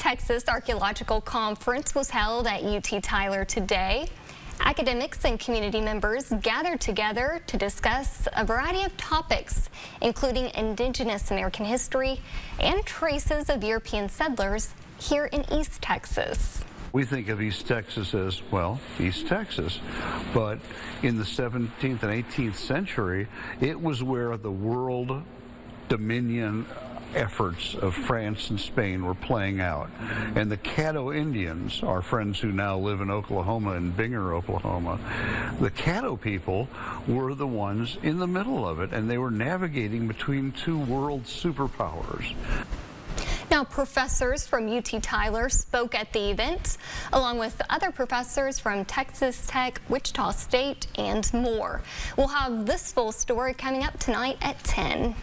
Texas Archaeological Conference was held at UT Tyler today. Academics and community members gathered together to discuss a variety of topics, including indigenous American history and traces of European settlers here in East Texas. We think of East Texas as, well, East Texas, but in the 17th and 18th century, it was where the world dominion efforts of France and Spain were playing out. And the Caddo Indians, our friends who now live in Oklahoma and Binger, Oklahoma, the Caddo people were the ones in the middle of it, and they were navigating between two world superpowers. Now, professors from UT Tyler spoke at the event, along with other professors from Texas Tech, Wichita State, and more. We'll have this full story coming up tonight at 10.